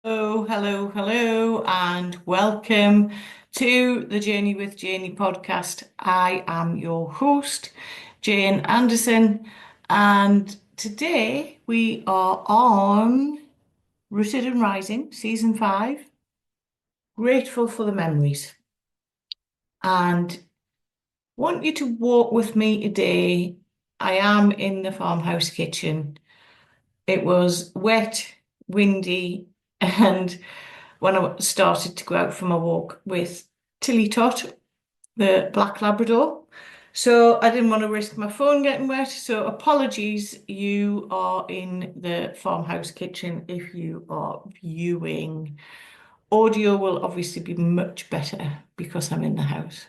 Hello, hello, hello, and welcome to the Journey with Janey podcast. I am your host, Jane Anderson, and today we are on Rooted and Rising, season 5, Grateful for the Memories. And want you to walk with me today. I am in the farmhouse kitchen. It was wet, windy, and when I started to go out for my walk with Tilly Tot, the Black Labrador. So I didn't want to risk my phone getting wet. So apologies, you are in the farmhouse kitchen if you are viewing. Audio will obviously be much better because I'm in the house.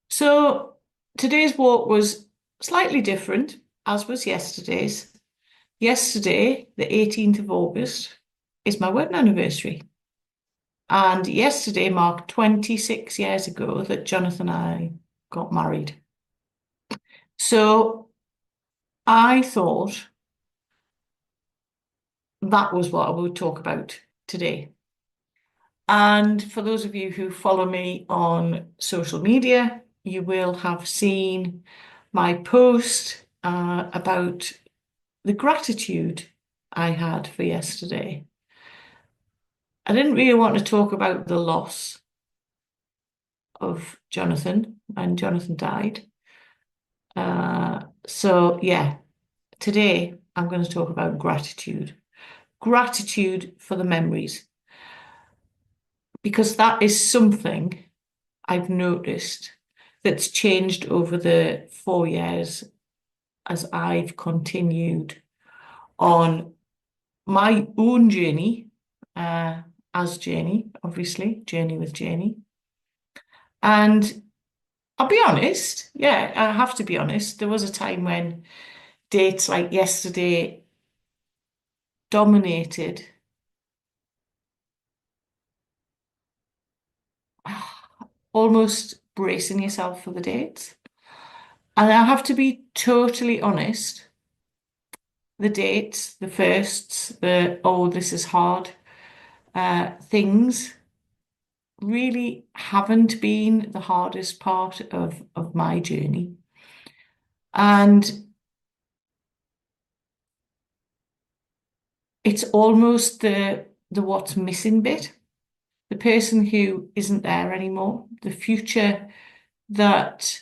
So today's walk was slightly different, as was yesterday's. Yesterday, the 18th of August, is my wedding anniversary. And yesterday marked 26 years ago that Jonathan and I got married. So I thought that was what I would talk about today. And for those of you who follow me on social media, you will have seen my post about the gratitude I had for yesterday. I didn't really want to talk about the loss of Jonathan when Jonathan died. So yeah, today I'm going to talk about gratitude. Gratitude for the memories, because that is something I've noticed that's changed over the 4 years as I've continued on my own journey, as Janey, obviously, Journey with Janey. And I'll be honest, yeah, I have to be honest. There was a time when dates like yesterday dominated, almost bracing yourself for the dates. And I have to be totally honest, the dates, the firsts, oh, this is hard, things really haven't been the hardest part of my journey. And it's almost the what's missing bit, the person who isn't there anymore, the future that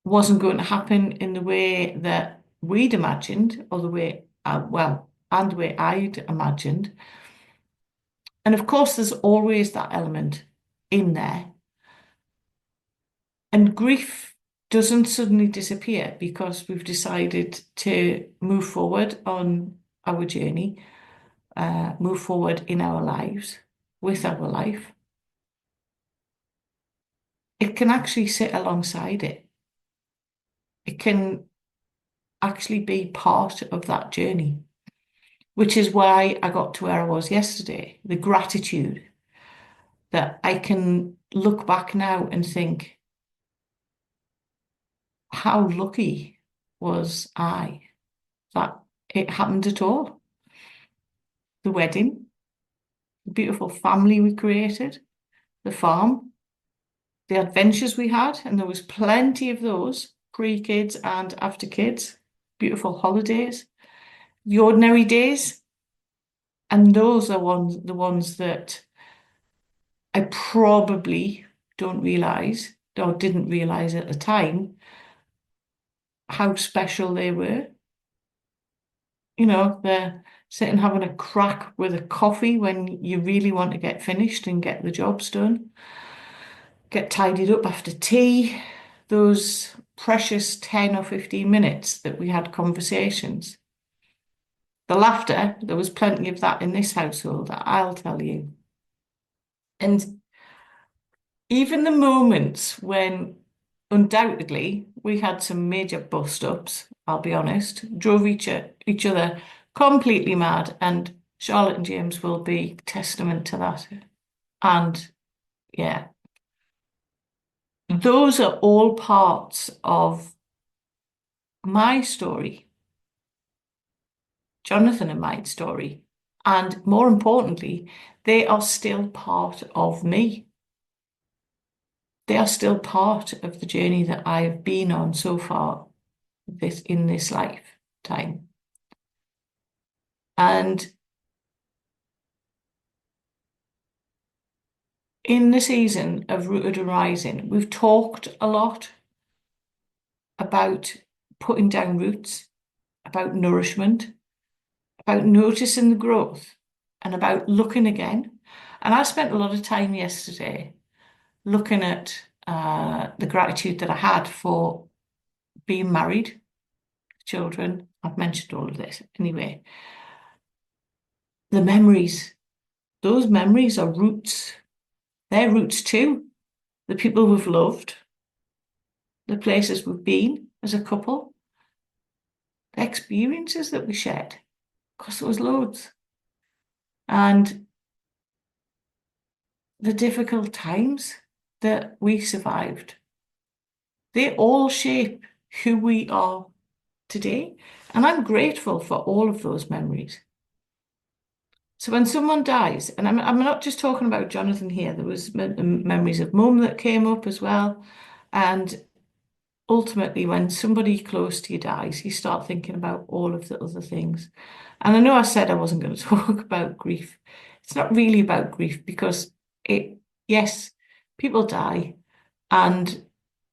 wasn't going to happen in the way that we'd imagined, or the way, and the way I'd imagined. And of course, there's always that element in there. And grief doesn't suddenly disappear because we've decided to move forward on our journey, move forward in our lives, with our life. It can actually sit alongside it. It can actually be part of that journey, which is why I got to where I was yesterday. The gratitude that I can look back now and think, how lucky was I that it happened at all? The wedding, the beautiful family we created, the farm, the adventures we had, and there was plenty of those, pre-kids and after kids, beautiful holidays, the ordinary days. And those are the ones that I probably don't realize or didn't realize at the time how special they were. You know, they're sitting having a crack with a coffee when you really want to get finished and get the jobs done, get tidied up after tea, those precious 10 or 15 minutes that we had conversations. The laughter, there was plenty of that in this household, I'll tell you. And even the moments when undoubtedly we had some major bust-ups, I'll be honest, drove each other completely mad, and Charlotte and James will be testament to that. And yeah, those are all parts of my story, Jonathan and my story, And more importantly, they are still part of me. They are still part of the journey that I have been on so far in this lifetime. And in the season of Rooted and Rising, we've talked a lot about putting down roots, about nourishment, about noticing the growth, and about looking again. And I spent a lot of time yesterday looking at the gratitude that I had for being married, children. I've mentioned all of this anyway. The memories, those memories are roots. They're roots too. The people we've loved, the places we've been as a couple, the experiences that we shared, because there was loads. And the difficult times that we survived, they all shape who we are today. And I'm grateful for all of those memories. So when someone dies, and I'm not just talking about Jonathan here, there was memories of mum that came up as well. And ultimately, when somebody close to you dies, you start thinking about all of the other things. And I know I said I wasn't going to talk about grief. It's not really about grief because yes, people die, and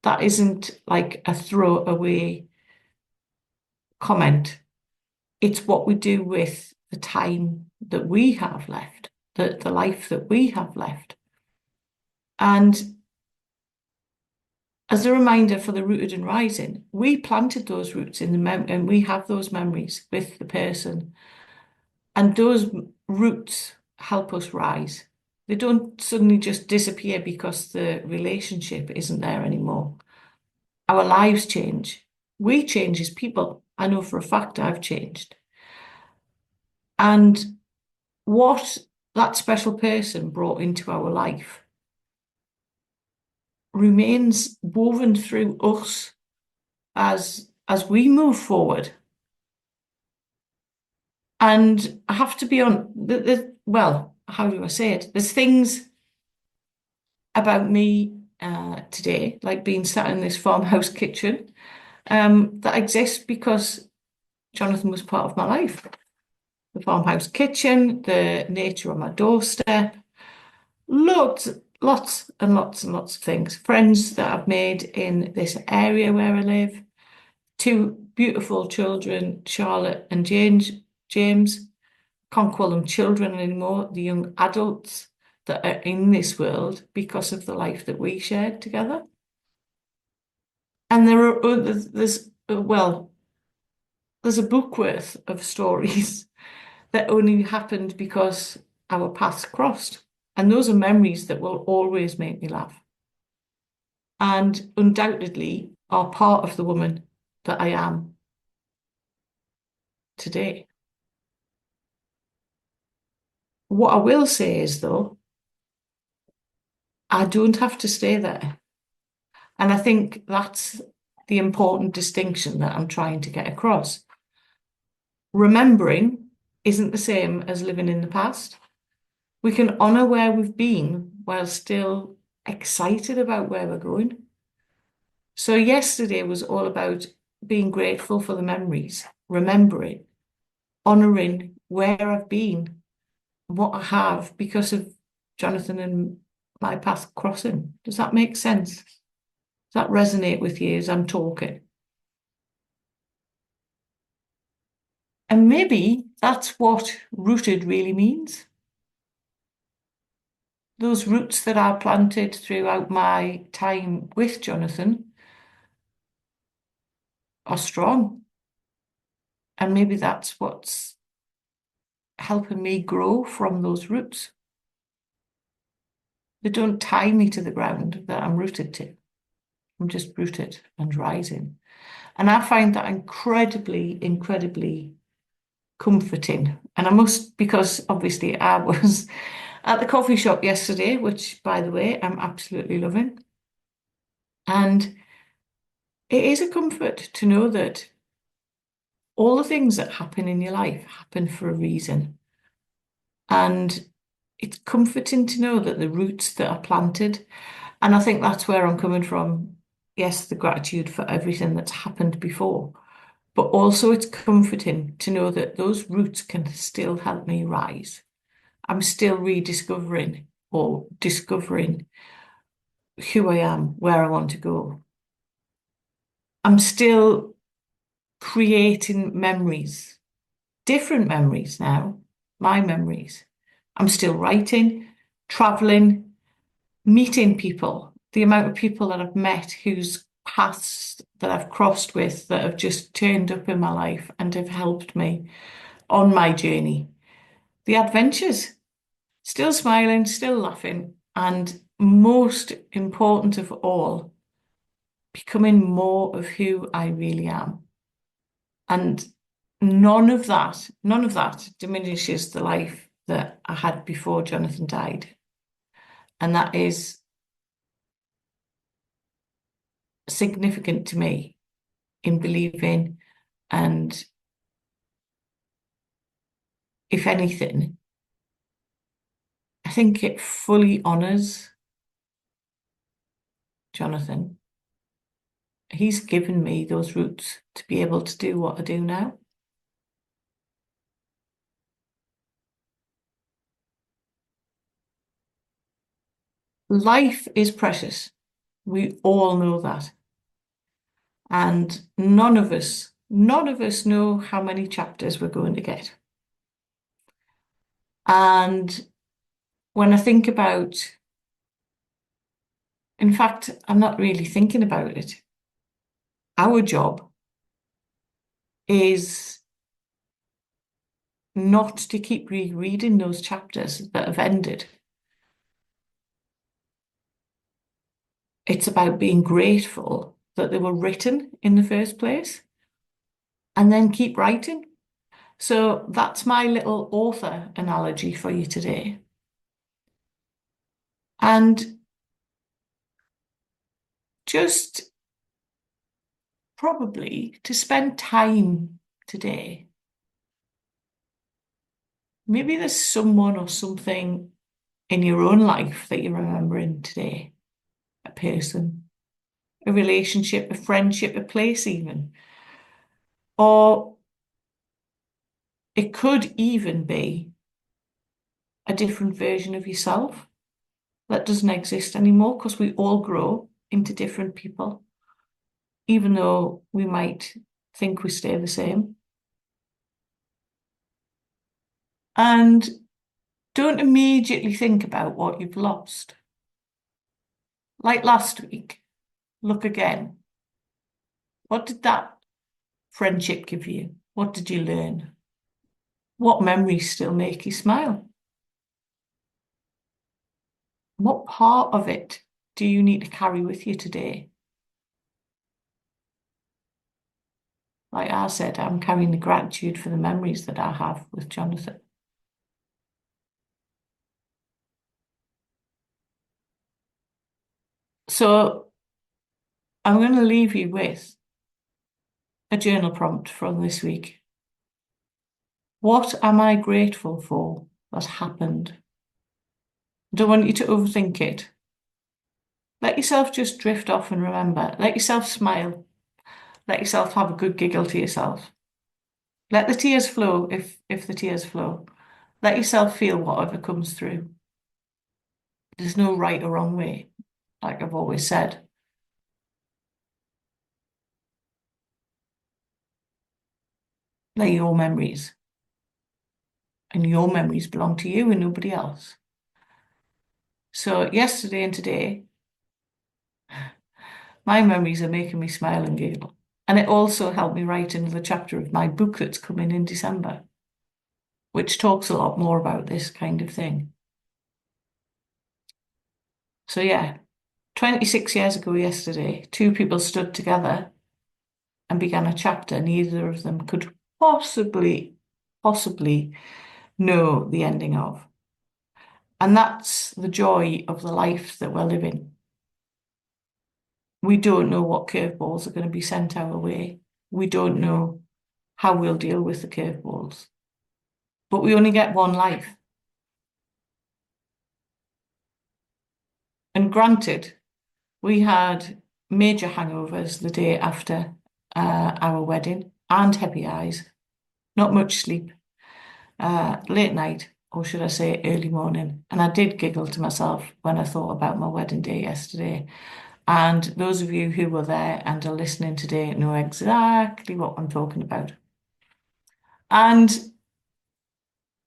that isn't like a throwaway comment. It's what we do with the time that we have left, the life that we have left. And as a reminder for the Rooted and Rising, we planted those roots in and we have those memories with the person. And those roots help us rise. They don't suddenly just disappear because the relationship isn't there anymore. Our lives change. We change as people. I know for a fact I've changed. And what that special person brought into our life remains woven through us as we move forward. And I have to be on well, how do I say it? There's things about me today, like being sat in this farmhouse kitchen, that exist because Jonathan was part of my life. The farmhouse kitchen, the nature on my doorstep, lots and lots and lots of things. Friends that I've made in this area where I live, two beautiful children, Charlotte and James. Can't call them children anymore, the young adults that are in this world because of the life that we shared together. And there's a book worth of stories that only happened because our paths crossed. And those are memories that will always make me laugh. And undoubtedly are part of the woman that I am today. What I will say is, though, I don't have to stay there. And I think that's the important distinction that I'm trying to get across. Remembering isn't the same as living in the past. We can honour where we've been while still excited about where we're going. So yesterday was all about being grateful for the memories, remembering, honouring where I've been, what I have because of Jonathan and my path crossing. Does that make sense? Does that resonate with you as I'm talking? And maybe that's what rooted really means. Those roots that I planted throughout my time with Jonathan are strong. And maybe that's what's helping me grow from those roots. They don't tie me to the ground that I'm rooted to. I'm just rooted and rising. And I find that incredibly, incredibly comforting. And I must, because obviously I was at the coffee shop yesterday, which, by the way, I'm absolutely loving. And it is a comfort to know that all the things that happen in your life happen for a reason. And it's comforting to know that the roots that are planted, and I think that's where I'm coming from. Yes, the gratitude for everything that's happened before, but also it's comforting to know that those roots can still help me rise. I'm still rediscovering or discovering who I am, where I want to go. I'm still creating memories, different memories now, my memories. I'm still writing, traveling, meeting people, the amount of people that I've met whose paths that I've crossed with that have just turned up in my life and have helped me on my journey. The adventures, still smiling, still laughing, and most important of all, becoming more of who I really am. And none of that diminishes the life that I had before Jonathan died. And that is significant to me in believing, and if anything, I think it fully honours Jonathan. He's given me those roots to be able to do what I do now. Life is precious. We all know that. And none of us know how many chapters we're going to get. And when I think about, in fact, I'm not really thinking about it. Our job is not to keep rereading those chapters that have ended. It's about being grateful that they were written in the first place and then keep writing. So that's my little author analogy for you today. And just probably to spend time today. Maybe there's someone or something in your own life that you're remembering today, a person, a relationship, a friendship, a place, even. Or it could even be a different version of yourself that doesn't exist anymore because we all grow into different people, even though we might think we stay the same. And don't immediately think about what you've lost. Like last week, look again. What did that friendship give you? What did you learn? What memories still make you smile? What part of it do you need to carry with you today? Like I said, I'm carrying the gratitude for the memories that I have with Jonathan. So I'm going to leave you with a journal prompt from this week. What am I grateful for that happened? I don't want you to overthink it. Let yourself just drift off and remember. Let yourself smile. Let yourself have a good giggle to yourself. Let the tears flow if the tears flow. Let yourself feel whatever comes through. There's no right or wrong way, like I've always said. They're your memories. And your memories belong to you and nobody else. So yesterday and today, my memories are making me smile and giggle. And it also helped me write another chapter of my book that's coming in December, which talks a lot more about this kind of thing. So yeah, 26 years ago yesterday, two people stood together and began a chapter neither of them could possibly know the ending of. And that's the joy of the life that we're living. We don't know what curveballs are going to be sent our way. We don't know how we'll deal with the curveballs. But we only get one life. And granted, we had major hangovers the day after our wedding and heavy eyes, not much sleep, late night, or should I say early morning. And I did giggle to myself when I thought about my wedding day yesterday. And those of you who were there and are listening today know exactly what I'm talking about. And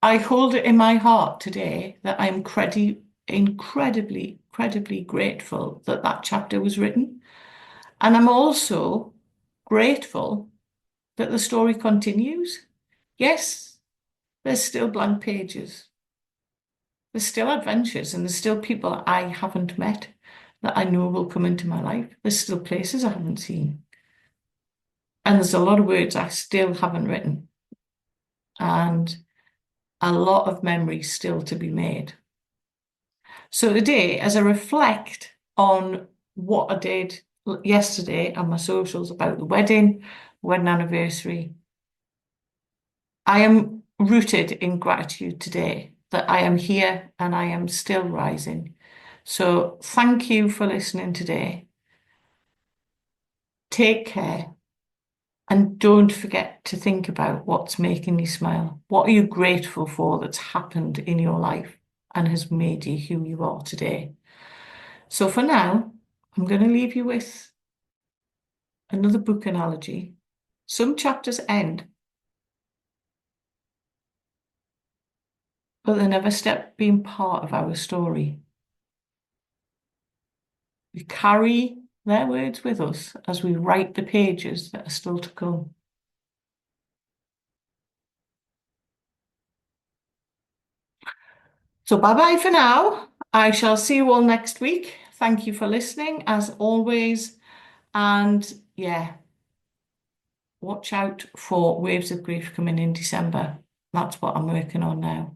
I hold it in my heart today that I'm incredibly, incredibly grateful that that chapter was written. And I'm also grateful that the story continues. Yes, there's still blank pages. There's still adventures and there's still people I haven't met that I know will come into my life. There's still places I haven't seen. And there's a lot of words I still haven't written. And a lot of memories still to be made. So today, as I reflect on what I did yesterday on my socials about the wedding anniversary, I am rooted in gratitude today that I am here and I am still rising. So thank you for listening today. Take care and don't forget to think about what's making you smile. What are you grateful for that's happened in your life and has made you who you are today? So for now, I'm going to leave you with another book analogy. Some chapters end, but they never stop being part of our story. We carry their words with us as we write the pages that are still to come. So bye-bye for now. I shall see you all next week. Thank you for listening, as always. And yeah, watch out for Waves of Grief coming in December. That's what I'm working on now.